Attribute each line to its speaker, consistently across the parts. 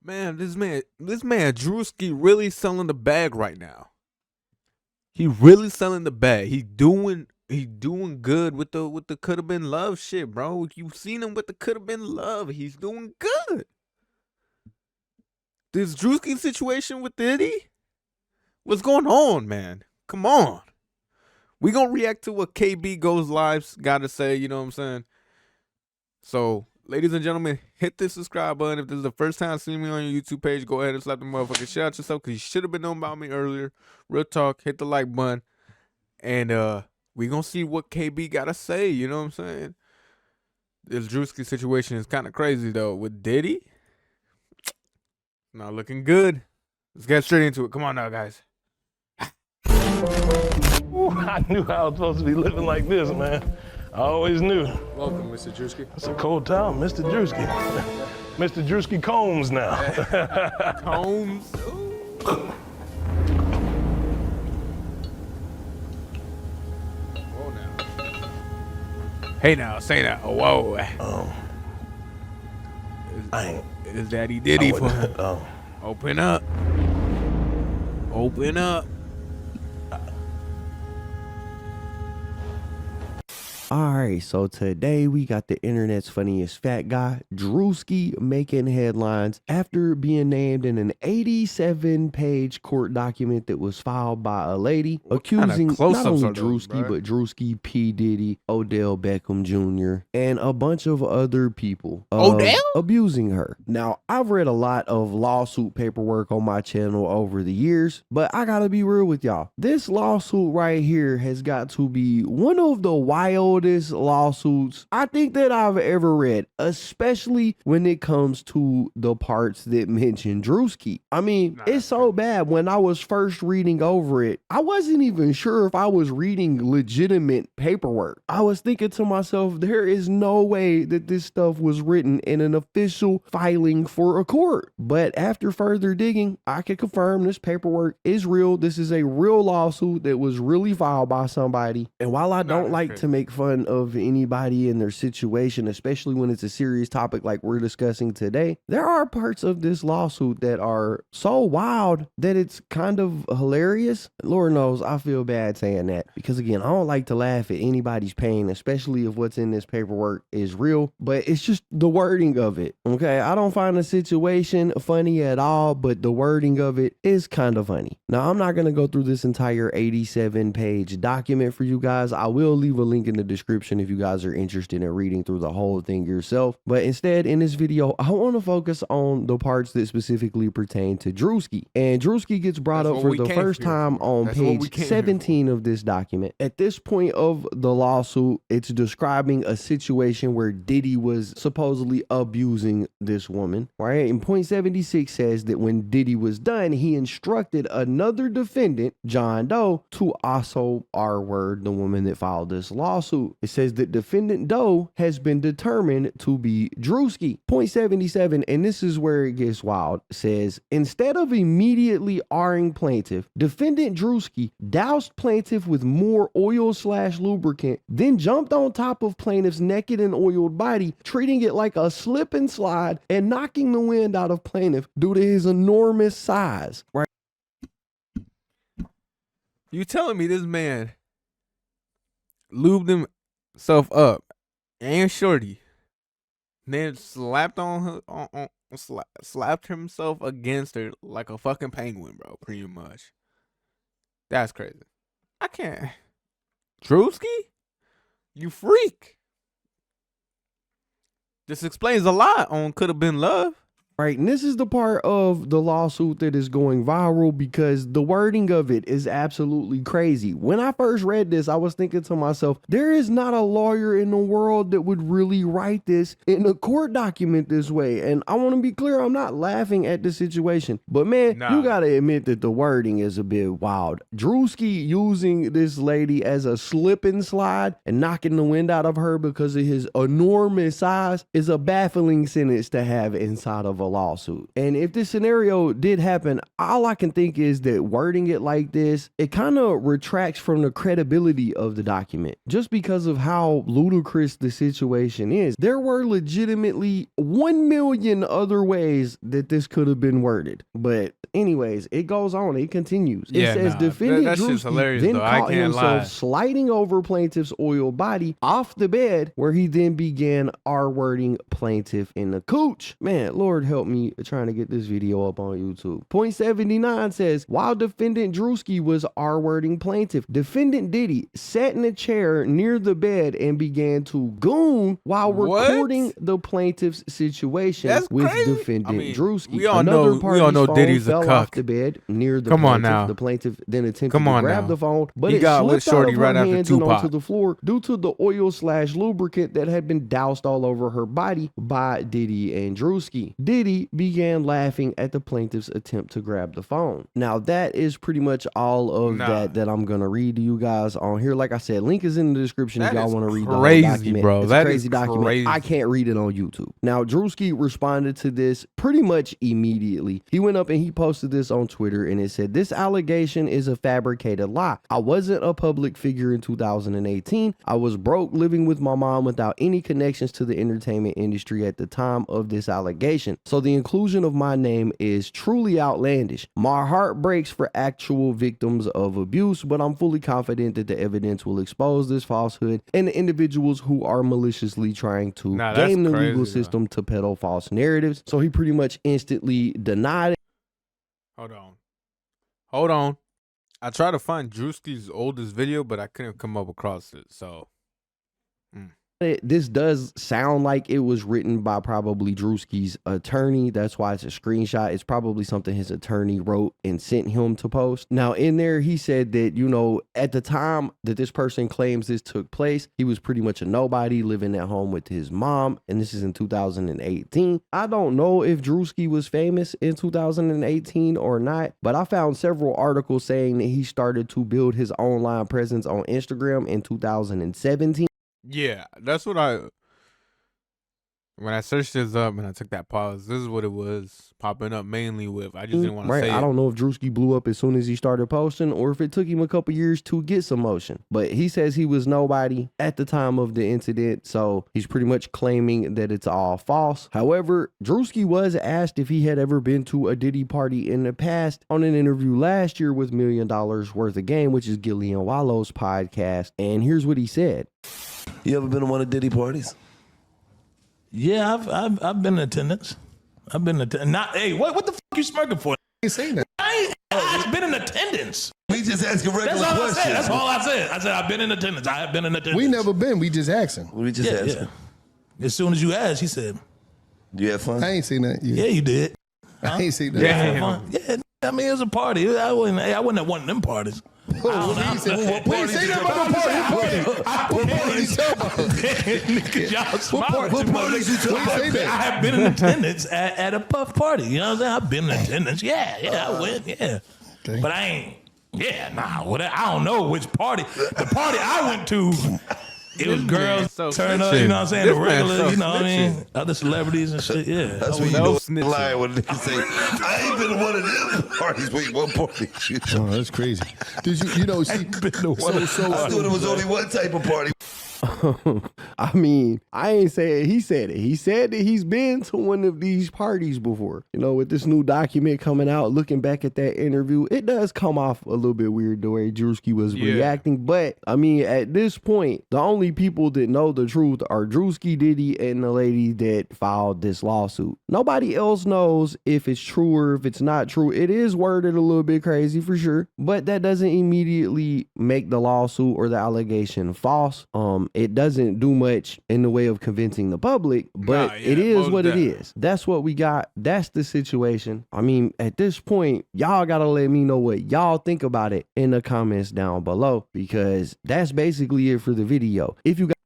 Speaker 1: Man, this man Druski really selling the bag right now. He really selling the bag. He doing good with the could have been love shit, bro. You seen him with the could have been love. He's doing good. This Druski situation with Diddy, what's going on, man? Come on. We gonna react to what KB Goes Live's gotta say, you know what I'm saying? So, ladies and gentlemen, hit the subscribe button. If this is the first time seeing me on your YouTube page, go ahead and slap the motherfucking shit out yourself because you should have been knowing about me earlier. Real talk, hit the like button. And we gonna see what KB gotta say, you know what I'm saying? This Druski situation is kind of crazy though. With Diddy, not looking good. Let's get straight into it. Come on now, guys.
Speaker 2: Ooh, I knew I was supposed to be living like this, man. I always knew.
Speaker 1: Welcome, Mr. Druski.
Speaker 2: It's a cold town, Mr. Druski. Mr. Druski Combs now.
Speaker 1: Combs. Whoa now. Hey now, say now. Whoa. Is Daddy Diddy for him? Open up. Open up.
Speaker 3: Alright, so today we got the internet's funniest fat guy, Druski, making headlines after being named in an 87-page court document that was filed by a lady accusing not only Druski, but Druski, P. Diddy, Odell Beckham Jr., and a bunch of other people of abusing her. Now, I've read a lot of lawsuit paperwork on my channel over the years, but I gotta be real with y'all. This lawsuit right here has got to be one of the wildest lawsuits I think that I've ever read, especially when it comes to the parts that mention Druski. I mean, it's so bad. When I was first reading over it, I wasn't even sure if I was reading legitimate paperwork. I was thinking to myself, there is no way that this stuff was written in an official filing for a court. But after further digging, I can confirm this paperwork is real. This is a real lawsuit that was really filed by somebody. And while I don't like to make fun of anybody in their situation, especially when it's a serious topic like we're discussing today, there are parts of this lawsuit that are so wild that it's kind of hilarious. Lord knows I feel bad saying that, because again, I don't like to laugh at anybody's pain, especially if what's in this paperwork is real, but it's just the wording of it. Okay, I don't find the situation funny at all, but the wording of it is kind of funny. Now, I'm not going to go through this entire 87-page document for you guys. I will leave a link in the description if you guys are interested in reading through the whole thing yourself. But instead, in this video, I want to focus on the parts that specifically pertain to Druski. And Druski gets brought up for the first time on page 17 of this document. At this point of the lawsuit, it's describing a situation where Diddy was supposedly abusing this woman, right? And point 76 says that when Diddy was done, he instructed another defendant, John Doe, to also R-word the woman that filed this lawsuit. It says that defendant Doe has been determined to be Druski. Point 77, and this is where it gets wild, says, instead of immediately R-ing plaintiff, defendant Druski doused plaintiff with more oil/lubricant, then jumped on top of plaintiff's naked and oiled body, treating it like a slip and slide and knocking the wind out of plaintiff due to his enormous size. Right?
Speaker 1: You telling me this man lubed himself up and shorty, then slapped on her, slapped himself against her like a fucking penguin, bro? Pretty much. That's crazy. I can't. Druski, you freak. This explains a lot on Could Have Been Love.
Speaker 3: Right, and this is the part of the lawsuit that is going viral because the wording of it is absolutely crazy. When I first read this, I was thinking to myself, there is not a lawyer in the world that would really write this in a court document this way. And I want to be clear, I'm not laughing at the situation, but man, you got to admit that the wording is a bit wild. Druski using this lady as a slip and slide and knocking the wind out of her because of his enormous size is a baffling sentence to have inside of a a lawsuit. And if this scenario did happen, all I can think is that wording it like this, it kind of retracts from the credibility of the document just because of how ludicrous the situation is. There were legitimately 1 million other ways that this could have been worded. But anyways, it goes on. It continues. It says defendant Druski then caught himself sliding over plaintiff's oil body off the bed, where he then began R-wording plaintiff in the cooch. Man, Lord help me trying to get this video up on YouTube. Point 79 says, while defendant Druski was R-wording plaintiff, defendant Diddy sat in a chair near the bed and began to goon while recording the plaintiff's situation with defendant Druski.
Speaker 1: We all know Diddy's a cuck.
Speaker 3: Off the bed near the plaintiff. The plaintiff then attempted to grab the phone, but it slipped out of her hands and onto the floor due to the oil/lubricant that had been doused all over her body by Diddy and Druski. Diddy began laughing at the plaintiff's attempt to grab the phone. Now that is pretty much all of that I'm gonna read to you guys on here. Like I said, link is in the description if y'all want to read the whole document.
Speaker 1: Bro.
Speaker 3: It's a crazy document. I can't read it on YouTube. Now Druski responded to this pretty much immediately. He went up and he posted this on Twitter, and it said, this allegation is a fabricated lie. I wasn't a public figure in 2018. I was broke, living with my mom without any connections to the entertainment industry at the time of this allegation. So the inclusion of my name is truly outlandish. My heart breaks for actual victims of abuse, but I'm fully confident that the evidence will expose this falsehood and the individuals who are maliciously trying to game the legal system to peddle false narratives. So he pretty much instantly denied it.
Speaker 1: Hold on. I tried to find Druski's oldest video, but I couldn't come up across it. So,
Speaker 3: This does sound like it was written by probably Druski's attorney. That's why it's a screenshot. It's probably something his attorney wrote and sent him to post. Now, in there, he said that, you know, at the time that this person claims this took place, he was pretty much a nobody living at home with his mom. And this is in 2018. I don't know if Druski was famous in 2018 or not, but I found several articles saying that he started to build his online presence on Instagram in 2017.
Speaker 1: Yeah, that's what when I searched this up and I took that pause, this is what it was popping up mainly with. I just didn't want to say it.
Speaker 3: I don't know if Druski blew up as soon as he started posting or if it took him a couple years to get some motion. But he says he was nobody at the time of the incident, so he's pretty much claiming that it's all false. However, Druski was asked if he had ever been to a Diddy party in the past on an interview last year with $1 Million Worth of Game, which is Gillian Wallow's podcast. And here's what he said.
Speaker 4: You ever been to one of Diddy parties?
Speaker 2: Yeah, I've been in attendance. I've been in attendance. Not, hey, what the fuck you smirking for?
Speaker 4: I ain't saying that.
Speaker 2: I've been in attendance.
Speaker 4: We just asking regular questions.
Speaker 2: That's all I said. I said I've been in attendance. I have been in attendance.
Speaker 5: We never been. We just asking.
Speaker 4: We just asking.
Speaker 2: Yeah. As soon as you asked, he said,
Speaker 4: You had fun?
Speaker 5: I ain't seen that.
Speaker 2: yeah, you did.
Speaker 5: I ain't seen that.
Speaker 2: Yeah, I mean, it was a party. I wasn't at one of them parties.
Speaker 5: We ain't say that about the party. What party you talking about?
Speaker 2: Y'all smiling
Speaker 4: What
Speaker 2: too
Speaker 4: parties
Speaker 2: much.
Speaker 4: you talking about?
Speaker 2: I have been in attendance at a puff party. You know what I'm saying? I've been in attendance. Yeah, I went. Yeah,
Speaker 5: Okay.
Speaker 2: but I ain't. Yeah, I don't know which party. The party I went to, it was girls turn up. You know what I'm saying? The regular. You know what I mean? Other celebrities and shit. Yeah,
Speaker 4: That's what you know. Lying when they say, I ain't been to one of them parties. Wait, what party?
Speaker 5: Oh, that's crazy. Did you know? See,
Speaker 2: been to one
Speaker 4: I thought it was only one type of party.
Speaker 3: I mean, I ain't say it. He said it. He said that he's been to one of these parties before. You know, with this new document coming out, looking back at that interview, it does come off a little bit weird the way Druski was reacting. But, I mean, at this point, the only people that know the truth are Druski, Diddy, and the lady that filed this lawsuit. Nobody else knows if it's true or if it's not true. It is worded a little bit crazy for sure, but that doesn't immediately make the lawsuit or the allegation false. It doesn't do much in the way of convincing the public, but it is what it is. That's what we got. That's the situation. I mean, at this point, y'all gotta let me know what y'all think about it in the comments down below, because that's basically it for the video. If you got,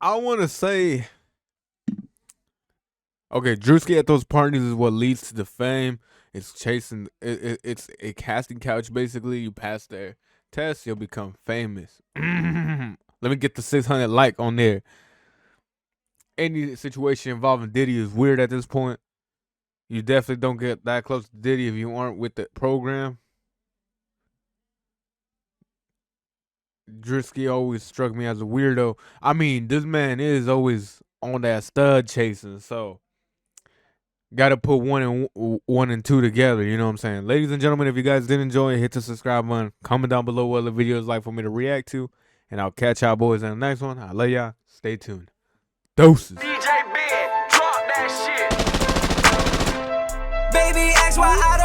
Speaker 1: I want to say, okay, Druski at those parties is what leads to the fame. It's chasing. It's a casting couch basically. You pass their test, you'll become famous. Let me get the 600 like on there. any situation involving Diddy is weird at this point. You definitely don't get that close to Diddy if you aren't with the program. Druski always struck me as a weirdo. I mean, this man is always on that stud chasing, so gotta put one and two together. You know what I'm saying, ladies and gentlemen? If you guys did enjoy, hit the subscribe button. Comment down below what other videos like for me to react to, and I'll catch y'all boys in the next one. I love y'all. Stay tuned. Doses.
Speaker 6: DJ Ben, drop that shit. Baby, ask why I don't